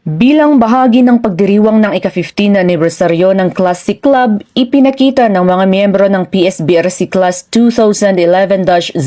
Bilang bahagi ng pagdiriwang ng ika-15 na anibersaryo ng Classic Club, ipinakita ng mga miyembro ng PSBRC Class 2011-01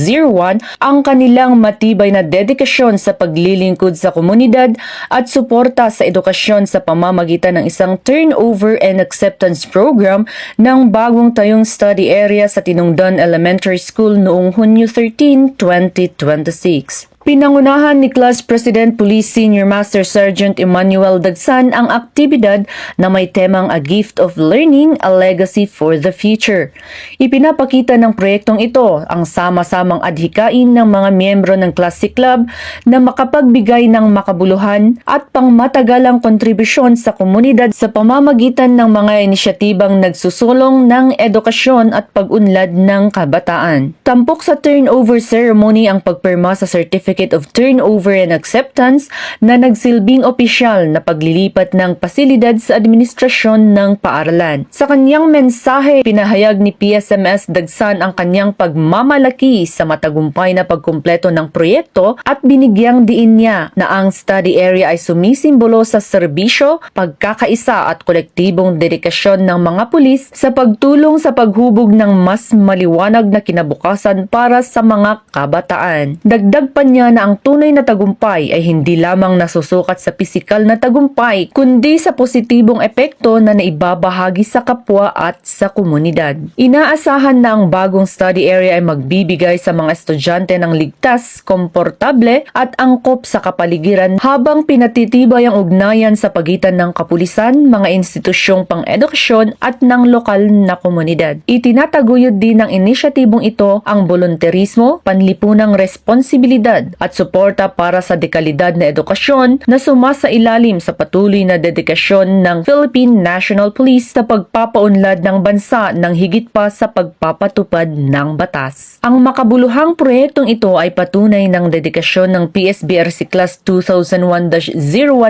ang kanilang matibay na dedikasyon sa paglilingkod sa komunidad at suporta sa edukasyon sa pamamagitan ng isang turnover and acceptance program ng bagong tayong study area sa Tinungdan Elementary School noong Hunyo 13, 2026. Pinangunahan ni Class President Police Senior Master Sergeant Emmanuel Dagsan ang aktibidad na may temang A Gift of Learning, a Legacy for the Future. Ipinapakita ng proyektong ito ang sama-samang adhikain ng mga miyembro ng Classic Club na makapagbigay ng makabuluhan at pangmatagalang kontribusyon sa komunidad sa pamamagitan ng mga inisyatibang nagsusulong ng edukasyon at pag-unlad ng kabataan. Tampok sa turnover ceremony ang pagpirma sa Certificate of Turnover and Acceptance na nagsilbing opisyal na paglilipat ng pasilidad sa administrasyon ng paaralan. Sa kanyang mensahe, pinahayag ni PSMS Dagsan ang kanyang pagmamalaki sa matagumpay na pagkumpleto ng proyekto at binigyang diin niya na ang study area ay sumisimbolo sa serbisyo, pagkakaisa at kolektibong dedikasyon ng mga pulis sa pagtulong sa paghubog ng mas maliwanag na kinabukasan para sa mga kabataan. Dagdag pa niya na ang tunay na tagumpay ay hindi lamang nasusukat sa pisikal na tagumpay, kundi sa positibong epekto na naibabahagi sa kapwa at sa komunidad. Inaasahan na ang bagong study area ay magbibigay sa mga estudyante ng ligtas, komportable at angkop sa kapaligiran habang pinatitibay ang ugnayan sa pagitan ng kapulisan, mga institusyong pang-edukasyon at ng lokal na komunidad. Itinataguyod din ng inisyatibong ito ang volunteerismo, panlipunang responsibilidad at suporta para sa dekalidad na edukasyon na sumasailalim sa patuloy na dedikasyon ng Philippine National Police sa pagpapaunlad ng bansa ng higit pa sa pagpapatupad ng batas. Ang makabuluhang proyektong ito ay patunay ng dedikasyon ng PSBRC Class 2001-01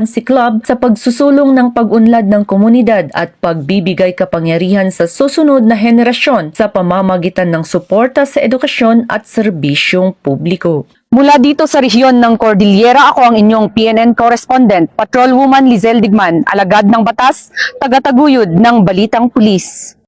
C Club sa pagsusulong ng pag-unlad ng komunidad at pagbibigay kapangyarihan sa susunod na henerasyon sa pamamagitan ng suporta sa edukasyon at serbisyong publiko. Mula dito sa rehiyon ng Cordillera, ako ang inyong PNN correspondent, Patrolwoman Lizel Digman, alagad ng batas, tagataguyod ng Balitang Pulis.